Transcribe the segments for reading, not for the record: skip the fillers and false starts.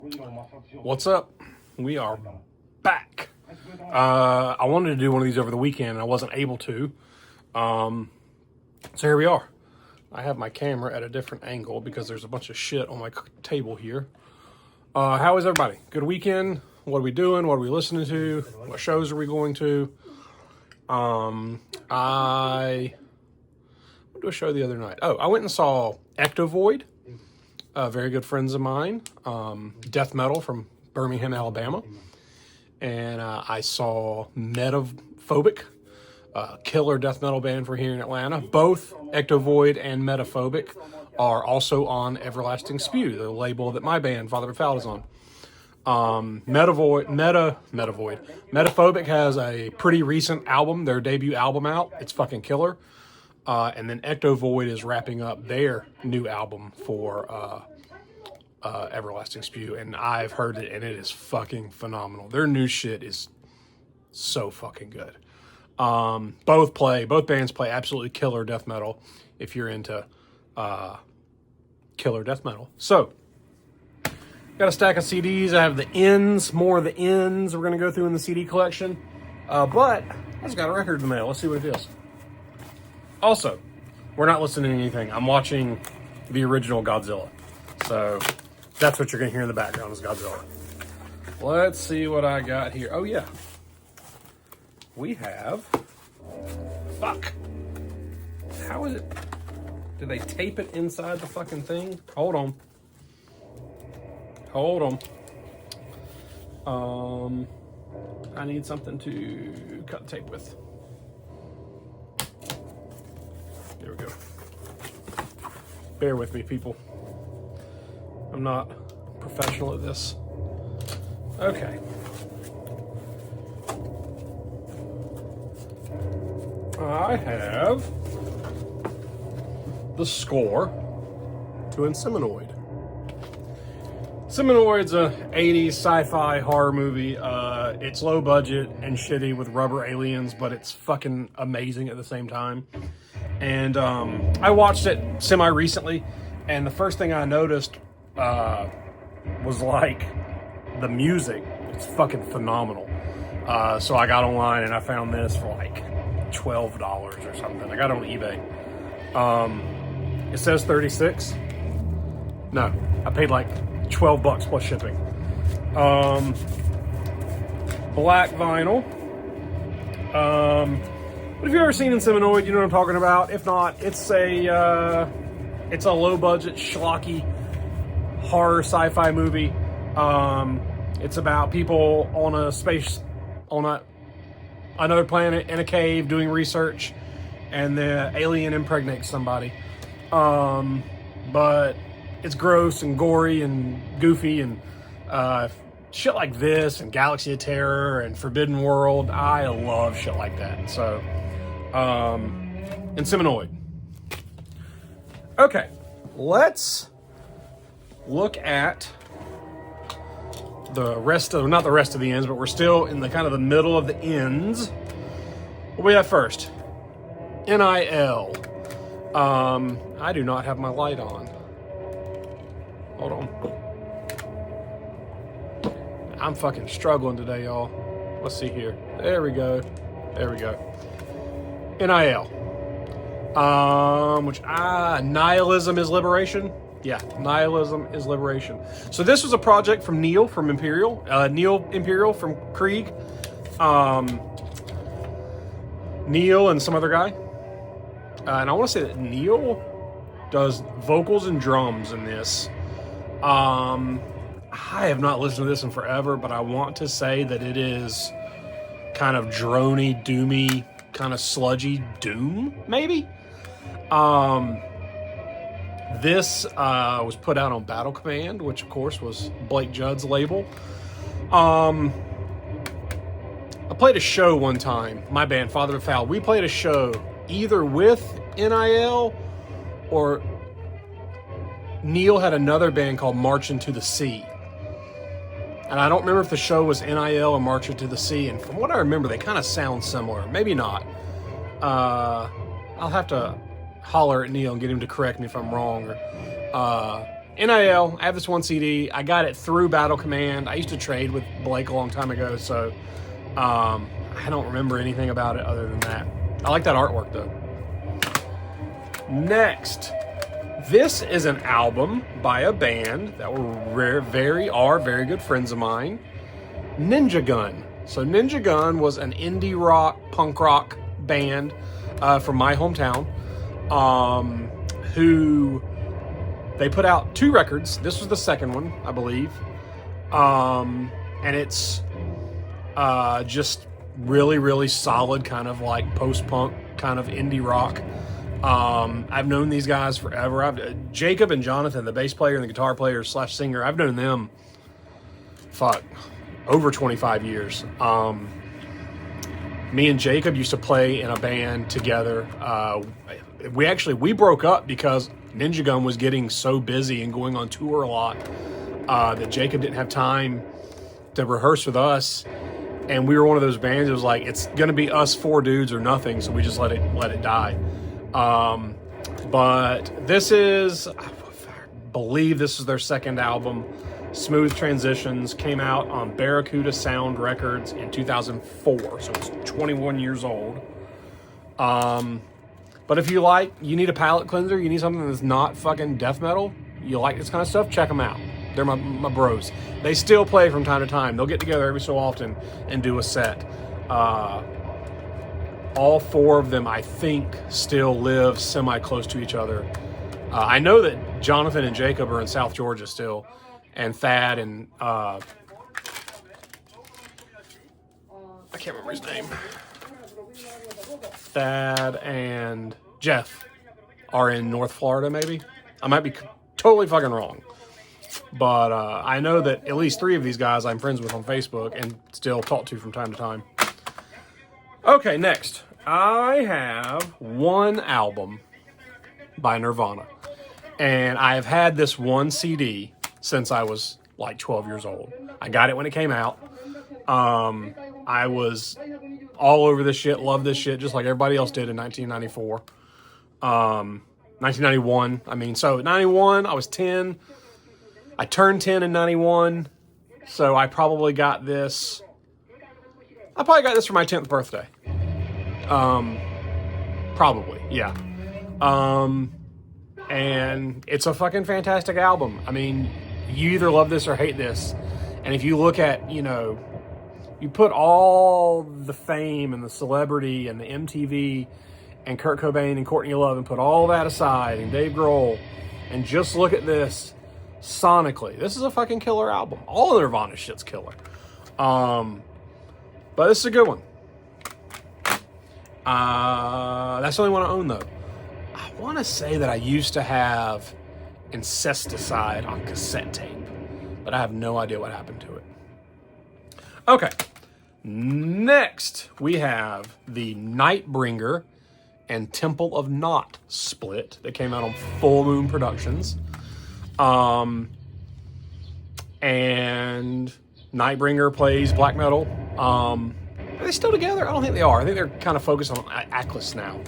What's up? We are back. I wanted to do one of these over the weekend and I wasn't able to. So here we are. I have my camera at a different angle because there's a bunch of shit on my table here. How is everybody? Good weekend? What are we doing? What are we listening to? What shows are we going to? I went to a show the other night. Oh, I went and saw Ectovoid. Very good friends of mine, death metal from Birmingham, Alabama. And I saw Metaphobic, killer death metal band for here in Atlanta. Both Ectovoid and Metaphobic are also on Everlasting Spew, the label that my band, Father of Foul, is on. Metaphobic has a pretty recent album, their debut album out. It's fucking killer. And then Ectovoid is wrapping up their new album for Everlasting Spew, and I've heard it, and it is fucking phenomenal. Their new shit is so fucking good. Both bands play absolutely killer death metal if you're into killer death metal. So, got a stack of CDs. I have the ends, more of the ends we're going to go through in the CD collection. But I just got a record in the mail. Let's see what it is. Also, we're not listening to anything. I'm watching the original Godzilla. So, that's what you're going to hear in the background is Godzilla. Let's see what I got here. Oh, yeah. We have... Fuck. How is it... Did they tape it inside the fucking thing? Hold on. I need something to cut the tape with. There we go. Bear with me, people. I'm not professional at this. Okay. I have the score to Incimoid. Incimoid's a 80s sci-fi horror movie. It's low budget and shitty with rubber aliens, but it's fucking amazing at the same time. And I watched it semi-recently, and the first thing I noticed was like the music. It's fucking phenomenal. So I got online and I found this for like $12 or something. I got it on eBay. It says 36. No, I paid like $12 plus shipping. Black vinyl. But if you've ever seen Incimoid, you know what I'm talking about. If not, it's a low budget schlocky horror sci-fi movie. It's about people on another planet in a cave doing research, and the alien impregnates somebody. But it's gross and gory and goofy and shit like this, and Galaxy of Terror and Forbidden World. I love shit like that. So, Incimoid. Okay, let's look at the rest of, not the rest of the ends, but we're still in the kind of the middle of the ends. What we have first? NIL. I do not have my light on. Hold on. I'm fucking struggling today, y'all. Let's see here. There we go. NIL. Nihilism is liberation. Yeah, nihilism is liberation. So this was a project from Neil from Imperial. Neil Imperial from Krieg. Neil and some other guy. And I want to say that Neil does vocals and drums in this. I have not listened to this in forever, but I want to say that it is kind of drony, doomy, kind of sludgy doom, maybe? This was put out on Battle Command, which of course was Blake Judd's label. I played a show one time, my band, Father of Foul. We played a show either with NIL or Neil had another band called March Into the Sea. And I don't remember if the show was NIL or March Into the Sea. And from what I remember, they kind of sound similar. Maybe not. I'll have to holler at Neil and get him to correct me if I'm wrong. NIL, I have this one CD. I got it through Battle Command. I used to trade with Blake a long time ago, so I don't remember anything about it other than that. I like that artwork, though. Next, this is an album by a band that were very good friends of mine, Ninja Gun. So Ninja Gun was an indie rock, punk rock band from my hometown, who they put out 2 records. This was the second one, I believe. And it's just really solid, kind of like post-punk, kind of indie rock. I've known these guys forever. Jacob and Jonathan, the bass player and the guitar player / singer, I've known them, over 25 years. Me and Jacob used to play in a band together. We broke up because Ninja Gun was getting so busy and going on tour a lot that Jacob didn't have time to rehearse with us. And we were one of those bands that was like, it's going to be us 4 dudes or nothing, so we just let it die. But this is, I believe this is their second album. Smooth Transitions came out on Barracuda Sound Records in 2004, so it's 21 years old. But if you need a palate cleanser, you need something that's not fucking death metal, you like this kind of stuff, check them out. They're my bros. They still play from time to time. They'll get together every so often and do a set. All 4 of them, I think, still live semi-close to each other. I know that Jonathan and Jacob are in South Georgia still, and Thad and I can't remember his name. Thad and Jeff are in North Florida, maybe. I might be totally fucking wrong. But I know that at least 3 of these guys I'm friends with on Facebook and still talk to from time to time. Okay, next. I have one album by Nirvana. And I have had this one CD since I was like 12 years old. I got it when it came out. I was all over this shit, loved this shit, just like everybody else did in 1994. 1991, I mean, so 91, I was 10. I turned 10 in 91, so I probably got this for my 10th birthday. Probably, yeah. And it's a fucking fantastic album. I mean, you either love this or hate this. And if you look at, you put all the fame and the celebrity and the MTV and Kurt Cobain and Courtney Love and put all that aside and Dave Grohl and just look at this sonically. This is a fucking killer album. All of Nirvana shit's killer. But this is a good one. That's the only one I own, though. I want to say that I used to have Incesticide on cassette tape, but I have no idea what happened to it. Okay. Next, we have the Nightbringer and Temple of Naught split that came out on Full Moon Productions. And Nightbringer plays black metal. Are they still together? I don't think they are. I think they're kind of focused on Atlas now.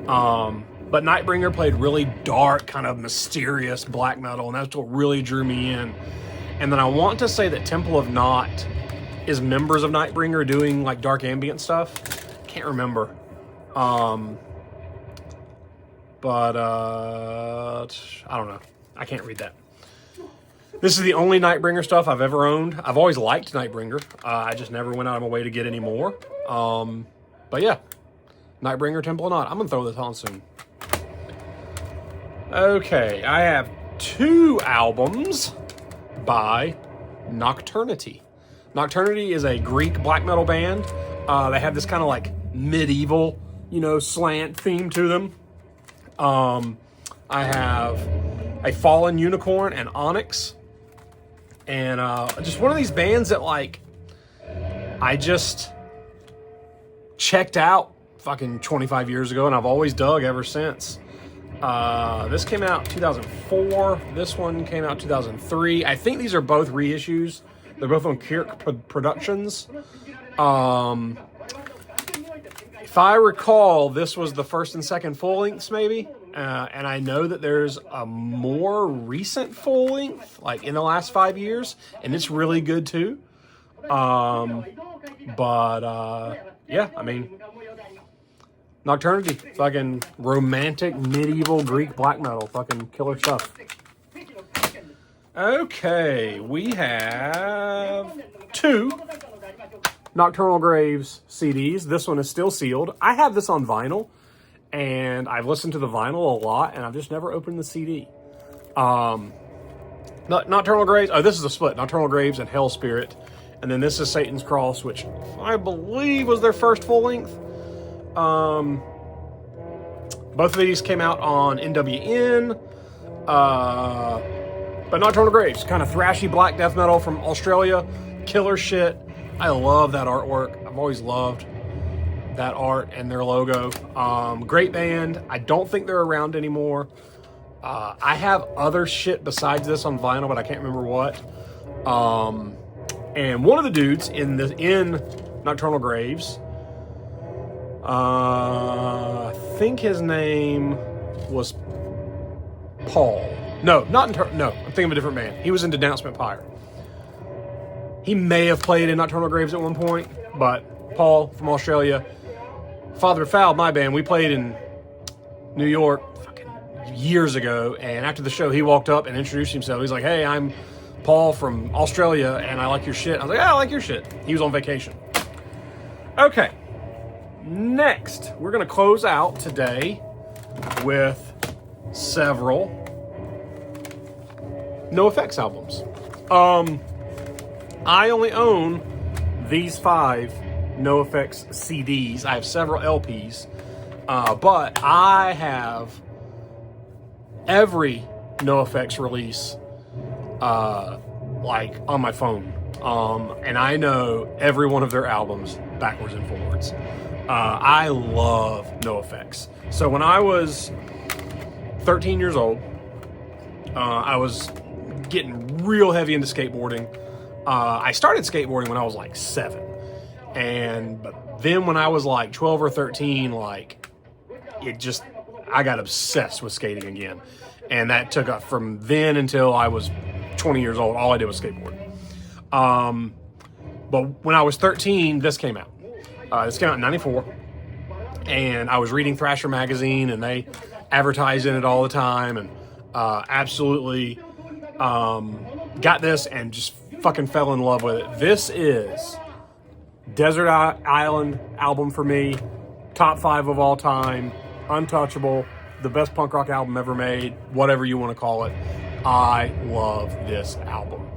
But Nightbringer played really dark, kind of mysterious black metal, and that's what really drew me in. And then I want to say that Temple of Naught is members of Nightbringer doing like dark ambient stuff. Can't remember. But I don't know. I can't read that. This is the only Nightbringer stuff I've ever owned. I've always liked Nightbringer. I just never went out of my way to get any more. But yeah, Nightbringer, Temple of Naught. I'm going to throw this on soon. Okay, I have 2 albums by Nocturnity. Nocturnity is a Greek black metal band. They have this kind of like medieval, slant theme to them. I have a Fallen Unicorn and Onyx. And just one of these bands that like I just checked out fucking 25 years ago, and I've always dug ever since. This came out 2004. This one came out 2003. I think these are both reissues. They're both on Kirk Productions. If I recall, this was the first and second full lengths, maybe. and I know that there's a more recent full length, like in the last 5 years, and it's really good too. Yeah, I mean, Nocturnity, fucking romantic medieval Greek black metal, fucking killer stuff. Okay, we have 2 Nocturnal Graves CDs. This one is still sealed. I have this on vinyl, and I've listened to the vinyl a lot, and I've just never opened the CD. Nocturnal Graves, oh, this is a split. Nocturnal Graves and Hell Spirit. And then this is Satan's Cross, which I believe was their first full length. Both of these came out on NWN. But Nocturnal Graves, kind of thrashy black death metal from Australia. Killer shit. I love that artwork. I've always loved that art and their logo. Great band. I don't think they're around anymore. I have other shit besides this on vinyl, but I can't remember what. And one of the dudes in Nocturnal Graves, I think his name was Paul. No, I'm thinking of a different man. He was in Denouncement Pyre. He may have played in Nocturnal Graves at one point, but Paul from Australia, Father Foul, my band, we played in New York fucking years ago, and after the show, he walked up and introduced himself. He's like, "Hey, I'm Paul from Australia, and I like your shit." I was like, "Yeah, I like your shit." He was on vacation. Okay. Next, we're going to close out today with several NOFX albums. I only own these 5 NOFX CDs. I have several LPs, but I have every NOFX release like on my phone, and I know every one of their albums backwards and forwards. I love NOFX. So when I was 13 years old, I was getting real heavy into skateboarding. I started skateboarding when I was like 7, but then when I was like 12 or 13, like I got obsessed with skating again, and that took up from then until I was 20 years old. All I did was skateboard. But when I was 13, this came out. This came out in '94, and I was reading Thrasher magazine, and they advertised in it all the time, and absolutely got this and just fucking fell in love with it. This is Desert Island album for me, top 5 of all time, untouchable, the best punk rock album ever made, whatever you want to call it. I love this album.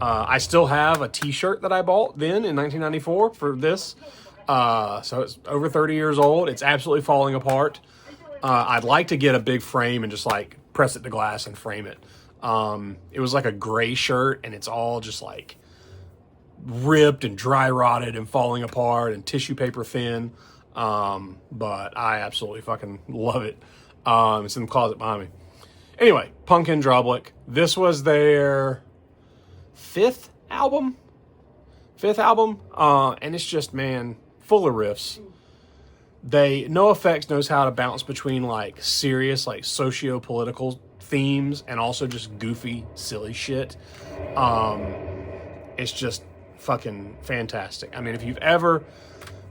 I still have a t-shirt that I bought then in 1994 for this. So it's over 30 years old. It's absolutely falling apart. I'd like to get a big frame and just like press it to glass and frame it. It was like a gray shirt, and it's all just like ripped and dry rotted and falling apart and tissue paper thin. But I absolutely fucking love it. It's in the closet behind me. Anyway, Pumpkin Drublic. This was their 5th album. And it's just, man, full of riffs. NOFX knows how to bounce between like serious, like socio-political themes and also just goofy, silly shit. It's just fucking fantastic. I mean, if you've ever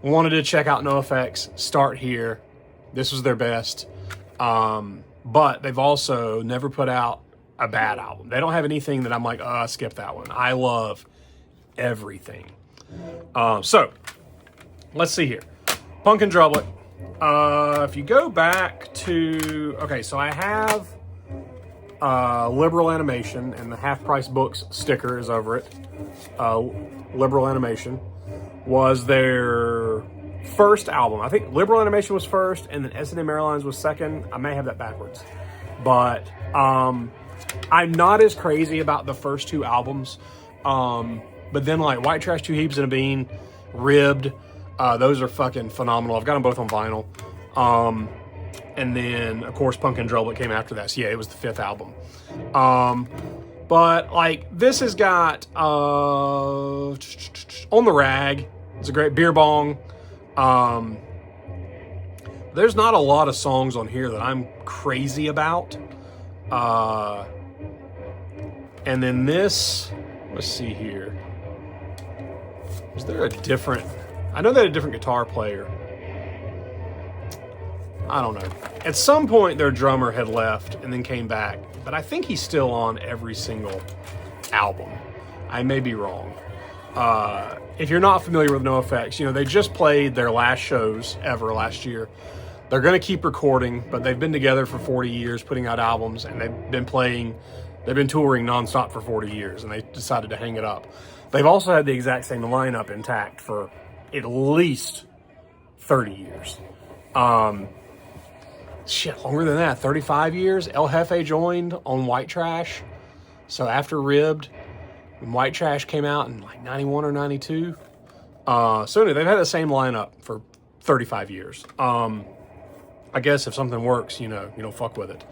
wanted to check out NOFX, start here. This was their best. But they've also never put out a bad album. They don't have anything that I'm like, skip that one. I love everything. So let's see here. Pumpkin Drublic. If you go back to, okay, so I have Liberal Animation, and the Half Price Books sticker is over it. Liberal Animation was their first album. I think Liberal Animation was first, and then S&M Airlines was second. I may have that backwards, but I'm not as crazy about the first 2 albums. But then like White Trash, Two Heaps and a Bean, Ribbed, those are fucking phenomenal. I've got them both on vinyl. And then of course Pumpkin Drublic came after that. So yeah, it was the 5th album. But like this has got On the Rag. It's a great Beer Bong. There's not a lot of songs on here that I'm crazy about. And then this, let's see here. Is there a different, I know they had a different guitar player. I don't know. At some point their drummer had left and then came back, but I think he's still on every single album. I may be wrong. If you're not familiar with NOFX, you know, they just played their last shows ever last year. They're going to keep recording, but they've been together for 40 years, putting out albums, and they've been touring nonstop for 40 years, and they decided to hang it up. They've also had the exact same lineup intact for at least 30 years. Shit, longer than that, 35 years. El Jefe joined on White Trash. So after Ribbed, when White Trash came out in like 91 or 92. So anyway, they've had the same lineup for 35 years. I guess if something works, you don't fuck with it.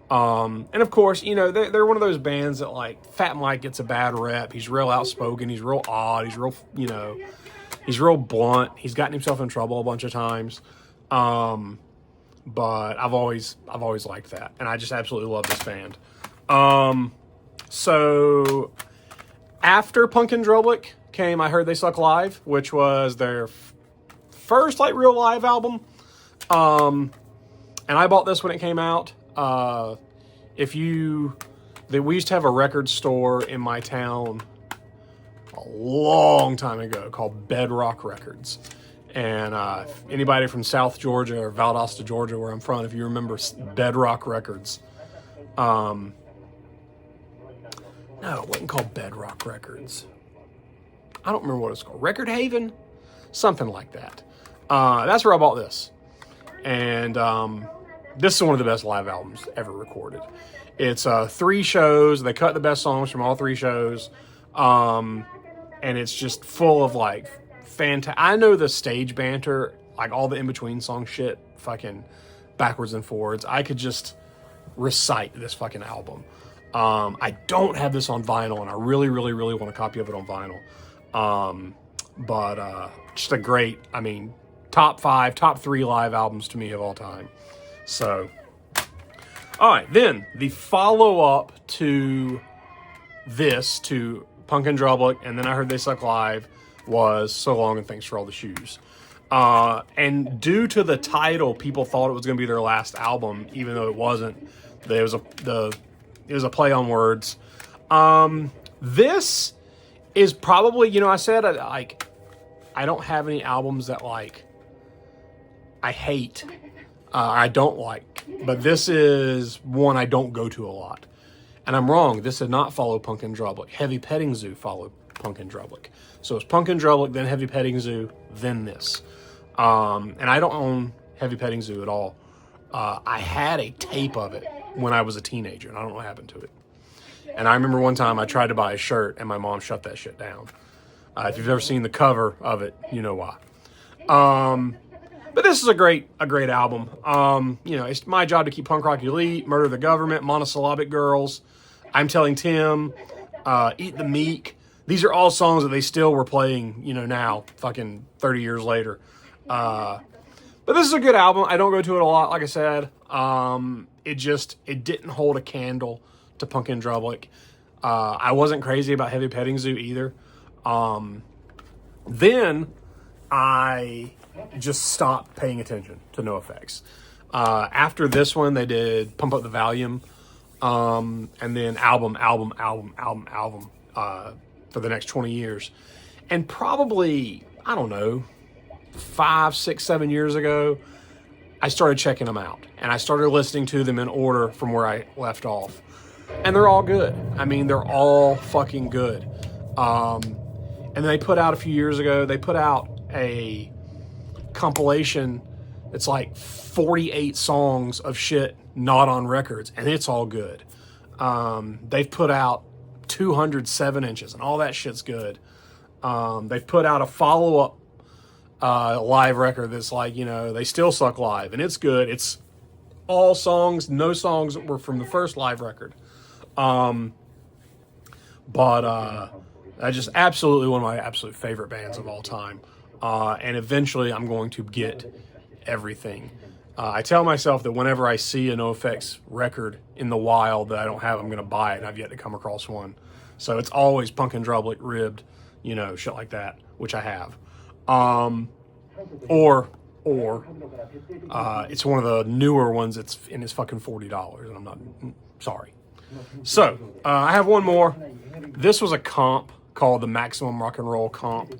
And of course, they're one of those bands that, like, Fat Mike gets a bad rep. He's real outspoken. He's real odd. He's real, he's real blunt. He's gotten himself in trouble a bunch of times. But I've always liked that. And I just absolutely love this band. So after Punkin' Drublic came I Heard They Suck Live, which was their first, like, real live album. And I bought this when it came out. We used to have a record store in my town a long time ago called Bedrock Records. And anybody from South Georgia or Valdosta, Georgia, where I'm from, if you remember Bedrock Records. No, it wasn't called Bedrock Records. I don't remember what it's called. Record Haven? Something like that. That's where I bought this. And this is one of the best live albums ever recorded. It's 3 shows. They cut the best songs from all 3 shows. And it's just full of, like, fantastic. I know the stage banter, like all the in-between song shit, fucking backwards and forwards. I could just recite this fucking album. I don't have this on vinyl, and I really, really, really want a copy of it on vinyl. But just a great, top 5, top 3 live albums to me of all time. So, all right, then the follow-up to this, to Punkin' Drublic, and then I Heard They Suck Live, was So Long and Thanks for All the Shoes. And due to the title, people thought it was going to be their last album, even though it wasn't. It was a play on words. This is probably, I said, I don't have any albums that, like, I hate, I don't like, but this is one I don't go to a lot. And I'm wrong. This did not follow Punkin' Drublic. Heavy Petting Zoo followed Punkin' Drublic. So it's Punkin' Drublic, then Heavy Petting Zoo, then this. And I don't own Heavy Petting Zoo at all. I had a tape of it when I was a teenager, and I don't know what happened to it. And I remember one time I tried to buy a shirt, and my mom shut that shit down. If you've ever seen the cover of it, you know why. But this is a great album. It's my job to keep punk rock elite, Murder the Government, Monosyllabic Girls, I'm Telling Tim, Eat the Meek. These are all songs that they still were playing, now, fucking 30 years later. But this is a good album. I don't go to it a lot, like I said. It didn't hold a candle to Punkin' Drublic. I wasn't crazy about Heavy Petting Zoo either. Then I just stopped paying attention to NOFX. After this one, they did Pump Up the Volume, and then album for the next 20 years. And probably, I don't know, 5, 6, 7 years ago, I started checking them out. And I started listening to them in order from where I left off. And they're all good. They're all fucking good. And they put out a few years ago, they put out a compilation that's like 48 songs of shit not on records, and it's all good. They've put out 207 inches, and all that shit's good. They've put out a follow-up live record that's like, They Still Suck Live, and it's good. It's all songs, no songs that were from the first live record. Just absolutely one of my absolute favorite bands of all time. And eventually I'm going to get everything. I tell myself that whenever I see a NOFX record in the wild that I don't have, I'm going to buy it, and I've yet to come across one. So it's always Punkin' Drublic, Ribbed, you know, shit like that, which I have. Or it's one of the newer ones that's and it's fucking $40, and I'm not sorry. So I have one more. This was a comp called the Maximum Rock and Roll comp,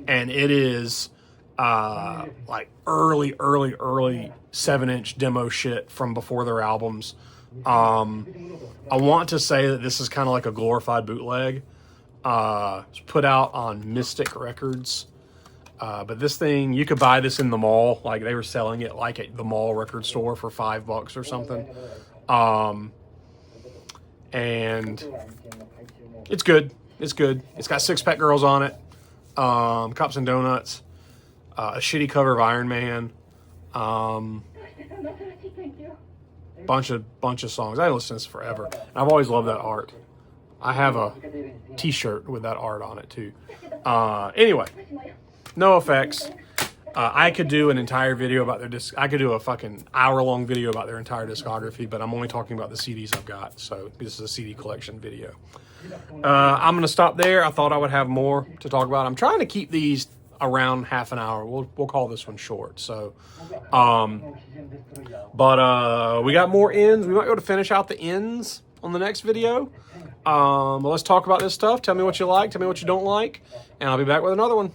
and it is like early 7-inch demo shit from before their albums. I want to say that this is kind of like a glorified bootleg. It's put out on Mystic Records. But this thing, you could buy this in the mall. Like they were selling it like at the mall record store for $5 or something. And it's good. It's good. It's got Six Pack Girls on it. Cups and Donuts. A shitty cover of Iron Man. Bunch of songs. I listened to this forever. I've always loved that art. I have a t-shirt with that art on it too. Anyway, NOFX. I could do an entire video about their disc. I could do a fucking hour-long video about their entire discography, but I'm only talking about the CDs I've got. So this is a CD collection video. I'm going to stop there. I thought I would have more to talk about. I'm trying to keep these around half an hour. We'll call this one short. So, but we got more ends. We might be able to finish out the ends on the next video. But let's talk about this stuff. Tell me what you like. Tell me what you don't like. And I'll be back with another one.